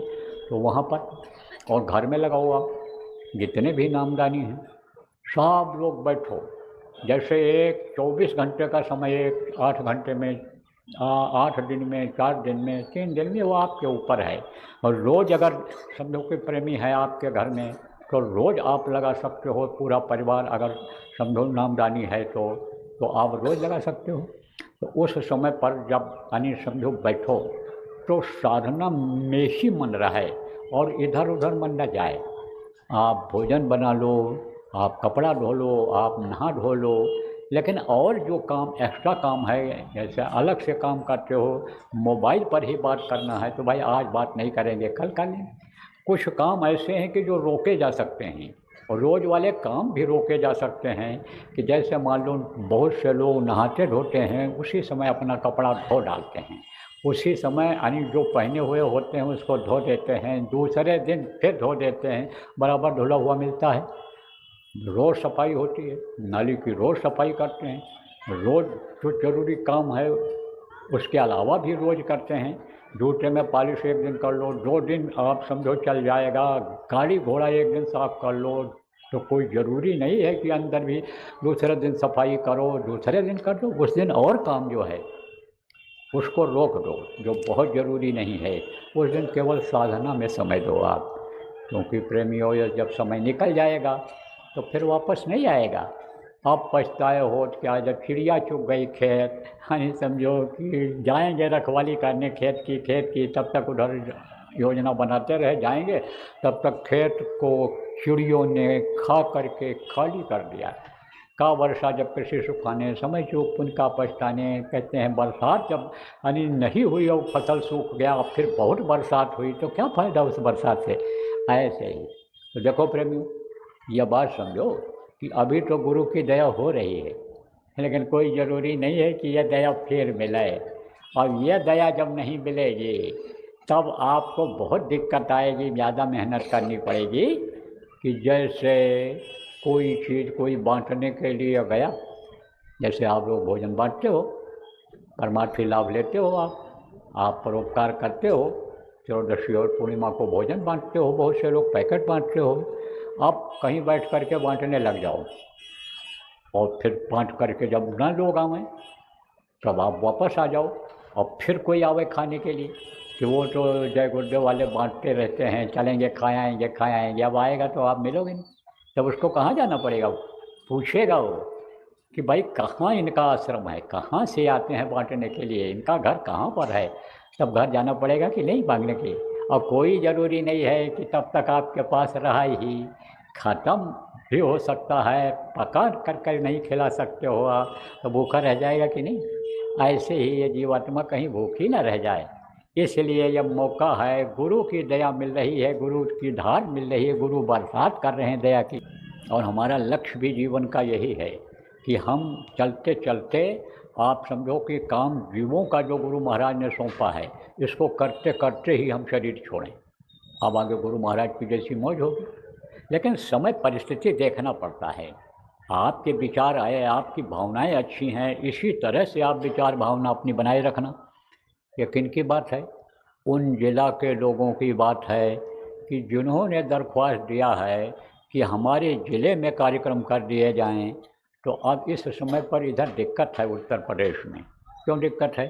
तो वहाँ पर, और घर में लगाओ आप, जितने भी नामदानी हैं सब लोग बैठो। जैसे एक 24 घंटे का समय, एक 8 घंटे में, 8 दिन में, 4 दिन में, 3 दिन में, वो आपके ऊपर है। और रोज़ अगर समझो कोई प्रेमी है आपके घर में तो रोज़ आप लगा सकते हो। पूरा परिवार अगर समझो नामदानी है तो आप रोज़ लगा सकते हो। तो उस समय पर जब यानी समझो बैठो तो साधना में ही मन रहे और इधर उधर मन न जाए। आप भोजन बना लो, आप कपड़ा धो लो, आप नहा धो लो, लेकिन और जो काम एक्स्ट्रा काम है, जैसे अलग से काम करते हो, मोबाइल पर ही बात करना है तो भाई आज बात नहीं करेंगे, कल कर लेंगे। कुछ काम ऐसे हैं कि जो रोके जा सकते हैं, और रोज़ वाले काम भी रोके जा सकते हैं। कि जैसे मान लो बहुत से लोग नहाते धोते हैं, उसी समय अपना कपड़ा धो डालते हैं, उसी समय यानी जो पहने हुए होते हैं उसको धो देते हैं, दूसरे दिन फिर धो देते हैं, बराबर धुला हुआ मिलता है। रोज़ सफाई होती है, नाली की रोज़ सफाई करते हैं, रोज़ जो ज़रूरी काम है उसके अलावा भी रोज़ करते हैं। जूते में पॉलिश एक दिन कर लो, 2 दिन आप समझो चल जाएगा, गाड़ी घोड़ा एक दिन साफ़ कर लो, तो कोई ज़रूरी नहीं है कि अंदर भी दूसरे दिन सफाई करो, दूसरे दिन कर दो। उस दिन और काम जो है उसको रोक दो, जो बहुत ज़रूरी नहीं है, उस दिन केवल साधना में समय दो आप। क्योंकि प्रेमियों, जब समय निकल जाएगा तो फिर वापस नहीं आएगा। आप पछताए हो क्या, जब चिड़िया चुग गई खेत, यानी समझो कि जाएंगे रखवाली करने खेत की, तब तक उधर योजना बनाते रहे जाएंगे, तब तक खेत को चिड़ियों ने खा करके खाली कर दिया। का वर्षा जब कृषि सुखाने, समय चूक पुन का पछताने। कहते हैं बरसात जब यानी नहीं हुई और फसल सूख गया, फिर बहुत बरसात हुई तो क्या फ़ायदा उस बरसात से। ऐसे ही तो देखो प्रेमियों, यह बात समझो कि अभी तो गुरु की दया हो रही है, लेकिन कोई ज़रूरी नहीं है कि यह दया फिर मिले। और यह दया जब नहीं मिलेगी तब आपको बहुत दिक्कत आएगी, ज़्यादा मेहनत करनी पड़ेगी। कि जैसे कोई चीज़ कोई बांटने के लिए गया, जैसे आप लोग भोजन बांटते हो, परमार्थी लाभ लेते हो, आप परोपकार करते हो, चतुर्दशी और पूर्णिमा को भोजन बांटते हो, बहुत से लोग पैकेट बांटते हो। आप कहीं बैठ करके बांटने लग जाओ और फिर बांट करके जब न लोग आवें तब आप वापस आ जाओ, और फिर कोई आवे खाने के लिए कि वो तो जय गुरुदेव वाले बांटते रहते हैं, चलेंगे खाए आएंगे। अब आएगा तो आप मिलोगे नहीं, तब उसको कहाँ जाना पड़ेगा, पूछेगा वो कि भाई कहाँ इनका आश्रम है, कहाँ से आते हैं बांटने के लिए, इनका घर कहाँ पर है। तब घर जाना पड़ेगा कि नहीं मांगने के। और कोई ज़रूरी नहीं है कि तब तक आपके पास रहा ही, ख़त्म भी हो सकता है, पका कर नहीं खिला सकते हो आप, तो भूखा रह जाएगा कि नहीं। ऐसे ही ये जीवात्मा कहीं भूखी ना रह जाए। इसलिए यह मौका है, गुरु की दया मिल रही है, गुरु की धार मिल रही है, गुरु बरसात कर रहे हैं दया की। और हमारा लक्ष्य भी जीवन का यही है कि हम चलते चलते, आप समझो कि काम जीवों का जो गुरु महाराज ने सौंपा है, इसको करते करते ही हम शरीर छोड़ें। अब आगे गुरु महाराज की जैसी मौज होगी, लेकिन समय परिस्थिति देखना पड़ता है। आपके विचार आए, आपकी भावनाएं अच्छी हैं, इसी तरह से आप विचार भावना अपनी बनाए रखना। ये किन की बात है? उन जिला के लोगों की बात है कि जिन्होंने दरख्वास्त दिया है कि हमारे ज़िले में कार्यक्रम कर दिए जाएं। तो अब इस समय पर इधर दिक्कत है उत्तर प्रदेश में। क्यों दिक्कत है?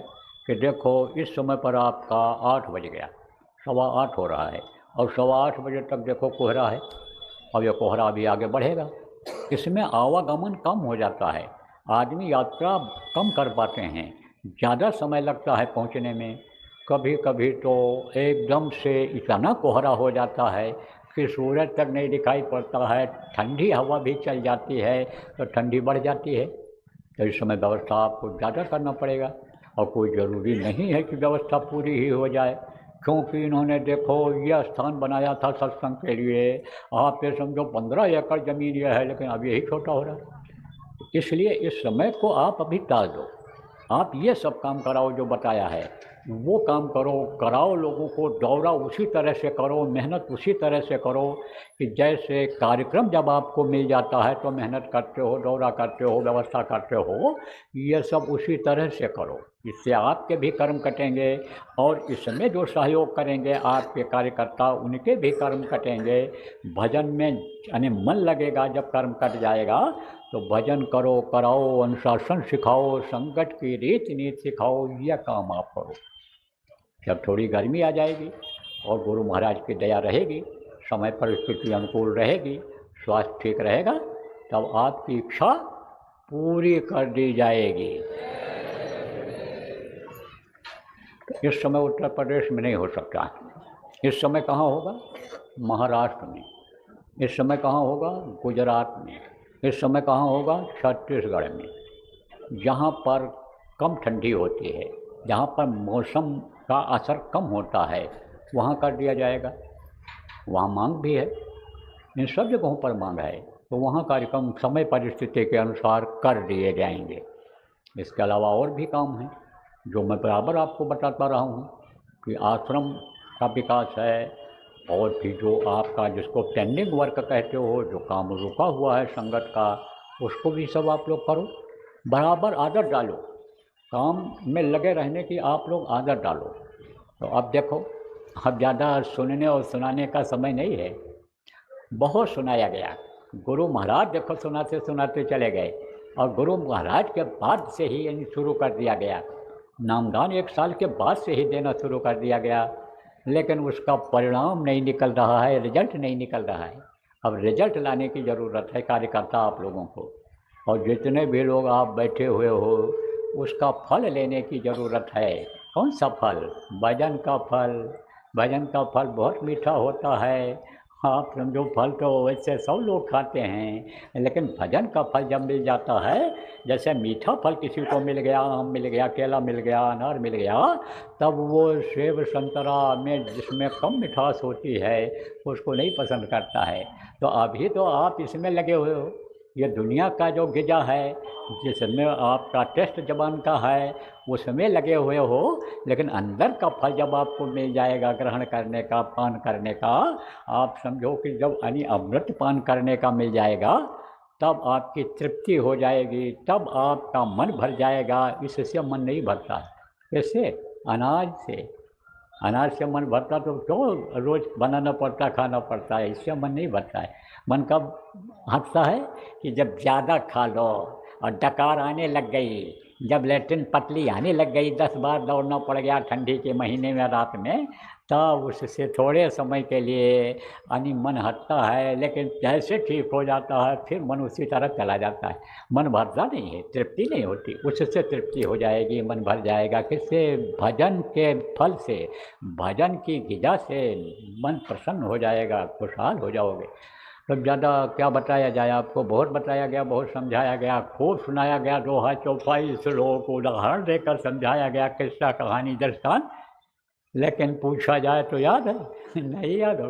कि देखो इस समय पर आपका 8 बज गया, 8:15 हो रहा है, और 8:15 बजे तक देखो कोहरा है। अब यह कोहरा अभी आगे बढ़ेगा, इसमें आवागमन कम हो जाता है, आदमी यात्रा कम कर पाते हैं। ज़्यादा समय लगता है पहुंचने में। कभी कभी तो एकदम से इतना कोहरा हो जाता है कि सूरज तक नहीं दिखाई पड़ता है, ठंडी हवा भी चल जाती है तो ठंडी बढ़ जाती है। तो इस समय व्यवस्था आपको ज़्यादा करना पड़ेगा, और कोई ज़रूरी नहीं है कि व्यवस्था पूरी ही हो जाए, क्योंकि इन्होंने देखो यह स्थान बनाया था सत्संग के लिए, आप ये समझो 15 एकड़ ज़मीन यह है, लेकिन अब यही छोटा हो रहा है। इसलिए इस समय को आप अभी टाल दो, आप ये सब काम कराओ जो बताया है, वो काम करो, कराओ लोगों को, दौरा उसी तरह से करो, मेहनत उसी तरह से करो कि जैसे कार्यक्रम जब आपको मिल जाता है तो मेहनत करते हो, दौरा करते हो, व्यवस्था करते हो, ये सब उसी तरह से करो। इससे आपके भी कर्म कटेंगे, और इसमें जो सहयोग करेंगे आपके कार्यकर्ता, उनके भी कर्म कटेंगे। भजन में यानी मन लगेगा, जब कर्म कट जाएगा तो भजन करो, कराओ, अनुशासन सिखाओ, संगत की रीति नीति सिखाओ, यह काम आप करो। जब थोड़ी गर्मी आ जाएगी और गुरु महाराज की दया रहेगी, समय परिस्थिति अनुकूल रहेगी, स्वास्थ्य ठीक रहेगा, तब आपकी इच्छा पूरी कर दी जाएगी। इस समय उत्तर प्रदेश में नहीं हो सकता। इस समय कहाँ होगा? महाराष्ट्र में। इस समय कहाँ होगा? गुजरात में। इस समय कहाँ होगा? छत्तीसगढ़ में, जहाँ पर कम ठंडी होती है, जहाँ पर मौसम का असर कम होता है, वहाँ कर दिया जाएगा। वहाँ मांग भी है, इन सब जगहों पर मांग है, तो वहाँ कार्यक्रम समय परिस्थिति के अनुसार कर दिए जाएंगे। इसके अलावा और भी काम हैं जो मैं बराबर आपको बताता रहा हूँ कि आश्रम का विकास है, और भी जो आपका जिसको पेंडिंग वर्क कहते हो, जो काम रुका हुआ है संगत का, उसको भी सब आप लोग करो, बराबर आदत डालो, काम में लगे रहने की आप लोग आदत डालो। तो अब देखो, अब ज़्यादा सुनने और सुनाने का समय नहीं है, बहुत सुनाया गया। गुरु महाराज देखो सुनाते सुनाते चले गए, और गुरु महाराज के बाद से ही यानी शुरू कर दिया गया, नामदान 1 साल के बाद से ही देना शुरू कर दिया गया, लेकिन उसका परिणाम नहीं निकल रहा है, रिजल्ट नहीं निकल रहा है। अब रिजल्ट लाने की ज़रूरत है कार्यकर्ता आप लोगों को, और जितने भी लोग आप बैठे हुए हो, उसका फल लेने की ज़रूरत है। कौन सा फल? भजन का फल। भजन का फल बहुत मीठा होता है। आप समझो, फल तो वैसे सब लोग खाते हैं, लेकिन भजन का फल जब मिल जाता है, जैसे मीठा फल किसी को मिल गया, आम मिल गया, केला मिल गया, अनार मिल गया, तब वो सेब संतरा में जिसमें कम मिठास होती है उसको नहीं पसंद करता है। तो अभी तो आप इसमें लगे हुए हो, ये दुनिया का जो ग़िज़ा है, जिसमें आपका टेस्ट ज़बान का है, उसमें लगे हुए हो, लेकिन अंदर का फल जब आपको मिल जाएगा ग्रहण करने का, पान करने का, आप समझो कि जब यानी अमृत पान करने का मिल जाएगा, तब आपकी तृप्ति हो जाएगी, तब आपका मन भर जाएगा। इससे मन नहीं भरता। कैसे? अनाज से। अनाज से मन भरता तो क्यों रोज़ बनाना पड़ता, खाना पड़ता है? इससे मन नहीं भरता है। मन कब हटता है? कि जब ज़्यादा खा लो और डकार आने लग गई, जब लैट्रिन पतली आने लग गई, 10 बार दौड़ना पड़ गया ठंडी के महीने में रात में, तब उससे थोड़े समय के लिए यानी मन हटता है, लेकिन जैसे ठीक हो जाता है फिर मन उसी तरह चला जाता है। मन भरता नहीं है, तृप्ति नहीं होती। उससे तृप्ति हो जाएगी, मन भर जाएगा। किससे? भजन के फल से, भजन की ग़िज़ा से मन प्रसन्न हो जाएगा, खुशहाल हो जाओगे। तो ज़्यादा क्या बताया जाए आपको? बहुत बताया गया, बहुत समझाया गया, खूब सुनाया गया, दोहा चौपाई श्लोक उदाहरण देकर समझाया गया, किस्सा कहानी दृष्टांत, लेकिन पूछा जाए तो याद है? नहीं याद हो।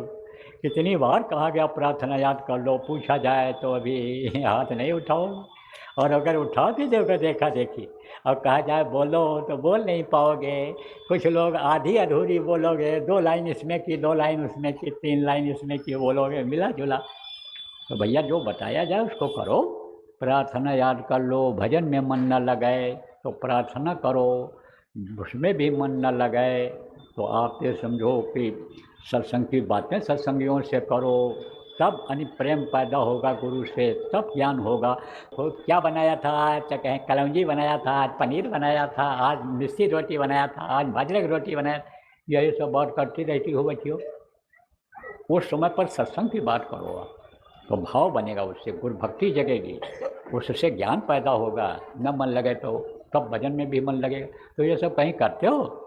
कितनी बार कहा गया प्रार्थना याद कर लो, पूछा जाए तो अभी हाथ नहीं उठाओ, और अगर उठा भी दोगे देखा देखी, और कहा जाए बोलो तो बोल नहीं पाओगे। कुछ लोग आधी अधूरी बोलोगे, 2 लाइन इसमें की, 2 लाइन उसमें की, 3 लाइन इसमें की बोलोगे, मिला जुला। तो भैया जो बताया जाए उसको करो। प्रार्थना याद कर लो, भजन में मन न लगे तो प्रार्थना करो, उसमें भी मन न लगे तो आप ये समझो कि सत्संग की बातें सत्संगियों से करो, तब यानी प्रेम पैदा होगा गुरु से, तब ज्ञान होगा। तो क्या बनाया था आज? तो कहें कलौंजी बनाया था, आज पनीर बनाया था, आज मिस्सी रोटी बनाया था, आज बाजरे की रोटी बनाया। यही सब बात करती रहती हो बच्चियों। उस समय पर सत्संग की बात करो आप, तो भाव बनेगा, उससे गुरु भक्ति जगेगी, उससे ज्ञान पैदा होगा। न मन लगे तो तब भजन में भी मन लगेगा। तो ये सब कहीं करते हो?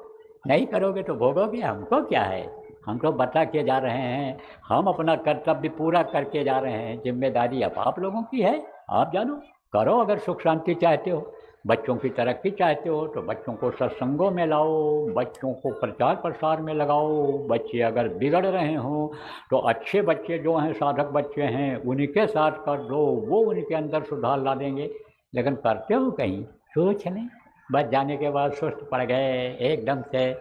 नहीं करोगे तो भोगोगे, हमको क्या है? हम तो बता के जा रहे हैं, हम अपना कर्तव्य पूरा करके जा रहे हैं, जिम्मेदारी अब आप लोगों की है, आप जानो। करो, अगर सुख शांति चाहते हो, बच्चों की तरक्की चाहते हो तो बच्चों को सत्संगों में लाओ, बच्चों को प्रचार प्रसार में लगाओ। बच्चे अगर बिगड़ रहे हों तो अच्छे बच्चे जो हैं, साधक बच्चे हैं, उन्हीं साथ कर दो, वो उनके अंदर सुधार ला देंगे। लेकिन करते हो कहीं? सोच लें, बस जाने के बाद सुस्त पड़ गए एकदम से।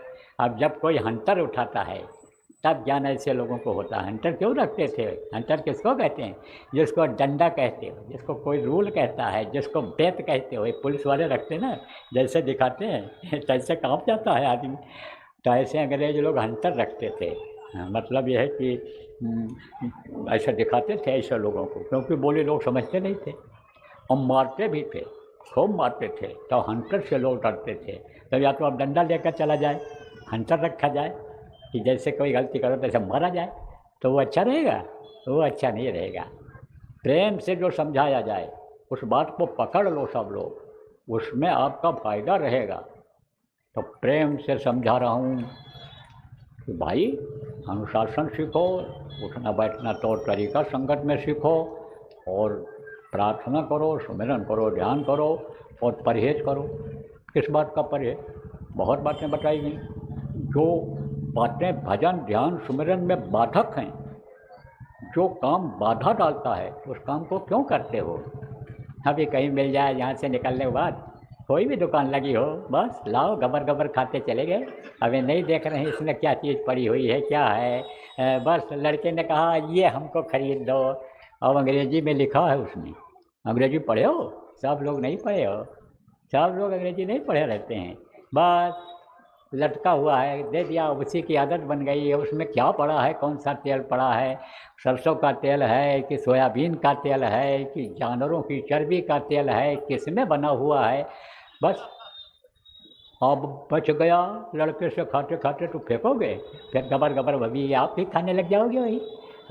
अब जब कोई हंटर उठाता है तब ज्ञान ऐसे लोगों को होता है। हंटर क्यों रखते थे? हंटर किसको कहते हैं? जिसको डंडा कहते हो, जिसको कोई रूल कहता है, जिसको बेत कहते हो। ये पुलिस वाले रखते हैं ना, जैसे दिखाते हैं तैसे कांप जाता है आदमी। तो ऐसे अंग्रेज लोग हंटर रखते थे। मतलब यह है कि ऐसा दिखाते थे ऐसे लोगों को, क्योंकि बोले लोग समझते नहीं थे और मारते भी थे, खूब मारते थे। तो हंटर से लोग डरते थे। तो या तो अब डंडा लेकर चला जाए, हंटर रखा जाए कि जैसे कोई गलती करो तो ऐसे मारा जाए, तो वो अच्छा रहेगा? वो अच्छा नहीं रहेगा। प्रेम से जो समझाया जाए उस बात को पकड़ लो सब लोग, उसमें आपका फ़ायदा रहेगा। तो प्रेम से समझा रहा हूँ कि भाई अनुशासन सीखो, उठना बैठना तौर तरीका संगत में सीखो, और प्रार्थना करो, सुमिरन करो, ध्यान करो, और परहेज करो। किस बात का परहेज? बहुत बातें बताई गई। जो बातें भजन ध्यान सुमिरन में बाधक हैं, जो काम बाधा डालता है, उस काम को क्यों करते हो? अभी कहीं मिल जाए यहाँ से निकलने के बाद, कोई भी दुकान लगी हो, बस लाओ, गबर गबर खाते चले गए। अभी नहीं देख रहे हैं इसमें क्या चीज़ पड़ी हुई है, क्या है। बस लड़के ने कहा ये हमको खरीद दो, अब अंग्रेजी में लिखा है उसमें। अंग्रेजी पढ़े हो? सब लोग नहीं पढ़े हो, सब लोग अंग्रेजी नहीं पढ़े रहते हैं। बस लटका हुआ है, दे दिया, उसी की आदत बन गई है। उसमें क्या पड़ा है, कौन सा तेल पड़ा है, सरसों का तेल है कि सोयाबीन का तेल है कि जानवरों की चर्बी का तेल है, किसमें बना हुआ है। बस अब बच गया, लड़के से खाते खाते तो फेंकोगे, फिर गबर गबर भाभी आप भी खाने लग जाओगे वही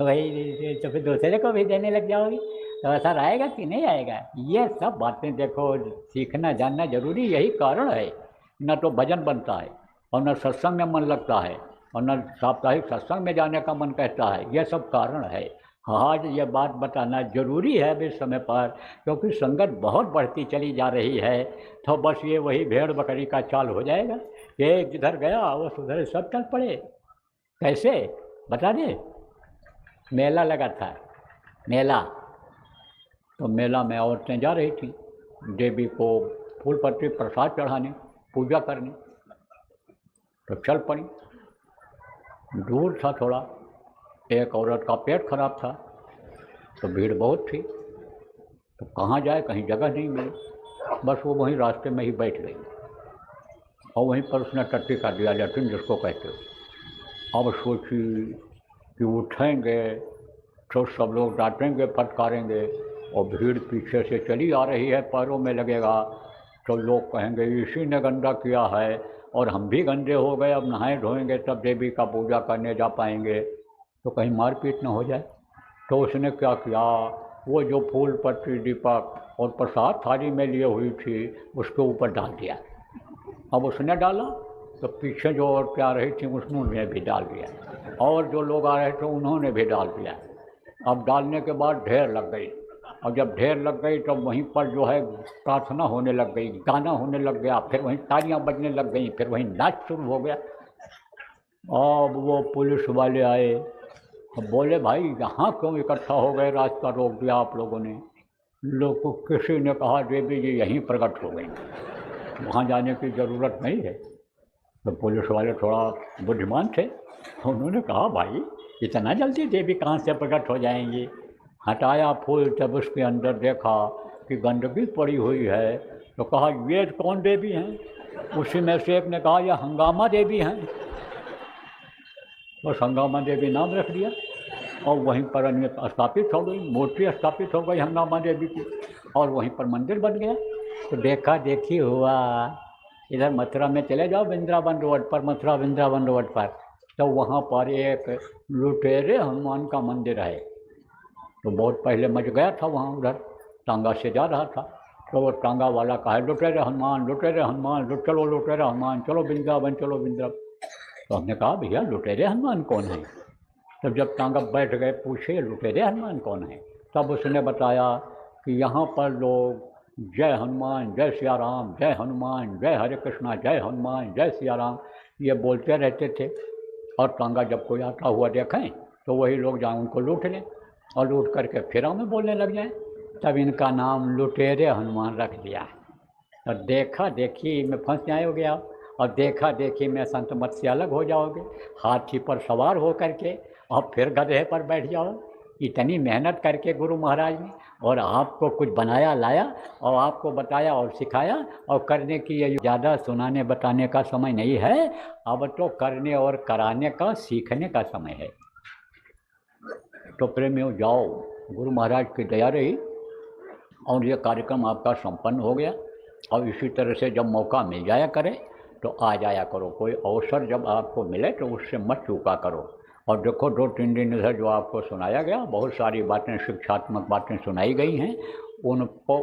वही, तो फिर दूसरे को भी देने लग जाओगे। तो असर आएगा कि नहीं आएगा? ये सब बातें देखो, सीखना जानना जरूरी, यही कारण है। न तो भजन बनता है, और न सत्संग में मन लगता है, और न साप्ताहिक सत्संग में जाने का मन कहता है। यह सब कारण है। आज ये बात बताना जरूरी है अभी समय पर, क्योंकि संगत बहुत बढ़ती चली जा रही है। तो बस ये वही भेड़ बकरी का चाल हो जाएगा कि एक जिधर गया वो उधर सब चल पड़े। कैसे बता दे? मेला लगा था, मेला, तो मेला में औरतें जा रही थी देवी को फूल पत्ती प्रसाद चढ़ाने, पूजा करने। तो चल पड़ी। दूर था थोड़ा, एक औरत का पेट खराब था, तो भीड़ बहुत थी, तो कहाँ जाए, कहीं जगह नहीं मिली। बस वो वहीं रास्ते में ही बैठ गई, और वहीं पर उसने टट्टी का दिया, लैट्रिन जिसको कहते हो। अब सोची कि उठेंगे तो सब लोग डांटेंगे, फटकारेंगे, और भीड़ पीछे से चली आ रही है, पैरों में लगेगा तो लोग कहेंगे इसी ने गंदा किया है, और हम भी गंदे हो गए, अब नहाए धोएंगे तब देवी का पूजा करने जा पाएंगे, तो कहीं मारपीट न हो जाए। तो उसने क्या किया, वो जो फूल पत्ती दीपक और प्रसाद थाली में लिए हुई थी उसके ऊपर डाल दिया। अब उसने डाला तो पीछे जो औरतें आ रही थी उन्होंने भी डाल दिया, और जो लोग आ रहे थे उन्होंने भी डाल दिया। अब डालने के बाद ढेर लग गई, और जब ढेर लग गई तो वहीं पर जो है प्रार्थना होने लग गई, गाना होने लग गया, फिर वहीं तालियां बजने लग गई, फिर वहीं नाच शुरू हो गया। अब वो पुलिस वाले आए, अब बोले भाई यहाँ क्यों इकट्ठा हो गए, रास्ता रोक दिया आप लोगों ने। लोग को किसी ने कहा देवी जी यहीं प्रकट हो गई, वहाँ जाने की ज़रूरत नहीं है। तो पुलिस वाले थोड़ा बुद्धिमान थे, उन्होंने कहा भाई इतना जल्दी देवी कहाँ से प्रकट हो जाएंगी। हटाया फूल, जब उसके अंदर देखा कि गंदगी पड़ी हुई है, तो कहा ये कौन देवी हैं? उसी में से एक ने कहा यह हंगामा देवी हैं। तो हंगामा देवी नाम रख दिया, और वहीं पर अन्य स्थापित हो गई, मूर्ति स्थापित हो गई हंगामा देवी की, और वहीं पर मंदिर बन गया। तो देखा देखी हुआ। इधर मथुरा में चले जाओ, वृंदावन रोड पर, मथुरा वृंदावन रोड पर, तो वहाँ पर एक लुटेरे हनुमान का मंदिर है। तो बहुत पहले मच गया था वहाँ, उधर टांगा से जा रहा था तो वो टांगा वाला कहा लुटेरे हनुमान, लुटेरे हनुमान, चलो लुटेरे हनुमान, चलो वृंदावन, चलो वृंदावन। तो हमने कहा भैया लुटेरे हनुमान कौन है? तब जब टांगा बैठ गए पूछे लुटेरे हनुमान कौन है, तब उसने बताया कि यहाँ पर लोग जय हनुमान, जय सिया राम, जय हनुमान, जय हरे कृष्णा, जय हनुमान, जय सिया राम ये बोलते रहते थे। और टांगा जब कोई आता हुआ देखें तो वही लोग जाएँ उनको लूट लें और लूट करके फिर हमें बोलने लग जाएं। तब इनका नाम लुटेरे हनुमान रख दिया। और देखा देखी में फंस जाओगे आप, और देखा देखी में संत मत से अलग हो जाओगे। हाथी पर सवार हो करके और फिर गधे पर बैठ जाओ। इतनी मेहनत करके गुरु महाराज ने और आपको कुछ बनाया लाया और आपको बताया और सिखाया और करने की ये ज़्यादा सुनाने बताने का समय नहीं है, अब तो करने और कराने का सीखने का समय है। तो प्रेमियों जाओ, गुरु महाराज की दया रही और ये कार्यक्रम आपका संपन्न हो गया। और इसी तरह से जब मौका मिल जाया करे तो आ जाया करो, कोई अवसर जब आपको मिले तो उससे मत चूका करो। और देखो 2-3 दिन इधर जो आपको सुनाया गया, बहुत सारी बातें शिक्षात्मक बातें सुनाई गई हैं, उनको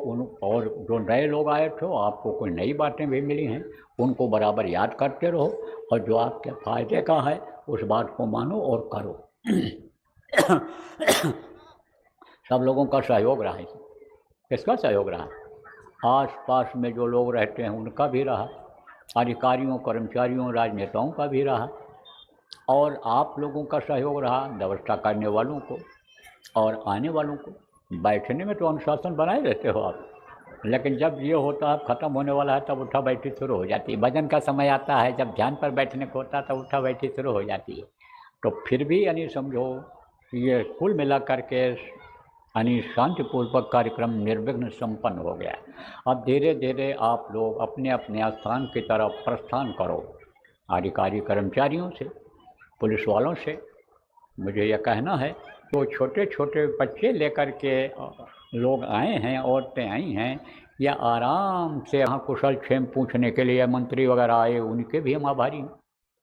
और जो नए लोग आए थे आपको कोई नई बातें भी मिली हैं, उनको बराबर याद करते रहो और जो आपके फ़ायदे का है उस बात को मानो और करो। सब लोगों का सहयोग रहा है। किसका सहयोग रहा? आस पास में जो लोग रहते हैं उनका भी रहा, अधिकारियों, कर्मचारियों, राजनेताओं का भी रहा, और आप लोगों का सहयोग रहा, व्यवस्था करने वालों को और आने वालों को। बैठने में तो अनुशासन बनाए रहते हो आप, लेकिन जब ये होता है ख़त्म होने वाला है तब उठा बैठी शुरू हो जाती है। भजन का समय आता है, जब ध्यान पर बैठने को होता है तब उठा बैठी शुरू हो जाती है। तो फिर भी यानी समझो ये कुल मिला करके यानी शांतिपूर्वक कार्यक्रम निर्विघ्न संपन्न हो गया। अब धीरे धीरे आप लोग अपने अपने स्थान की तरफ प्रस्थान करो। अधिकारी कर्मचारियों से, पुलिस वालों से मुझे यह कहना है, तो छोटे छोटे बच्चे लेकर के लोग आए हैं, औरतें आई हैं, या आराम से यहाँ कुशल क्षेम पूछने के लिए मंत्री वगैरह आए, उनके भी हम आभारी हैं।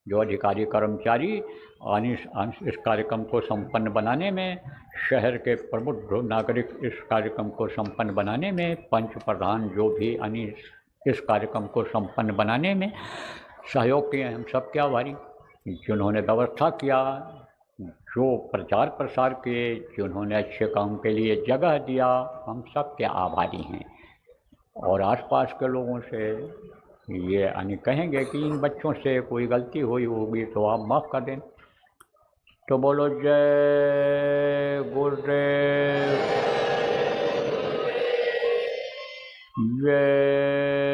जो अधिकारी कर्मचारी इस कार्यक्रम को संपन्न बनाने में, शहर के प्रमुख नागरिक इस कार्यक्रम को संपन्न बनाने में, पंच प्रधान जो भी इस कार्यक्रम को संपन्न बनाने में सहयोग किए, हम सबके आभारी। जिन्होंने व्यवस्था किया, जो प्रचार प्रसार किए, जिन्होंने अच्छे काम के लिए जगह दिया, हम सबके आभारी हैं। और आसपास के लोगों से ये यानी कहेंगे कि इन बच्चों से कोई गलती हुई होगी तो आप माफ़ कर दें। तो बोलो जय गुरुदेव, जय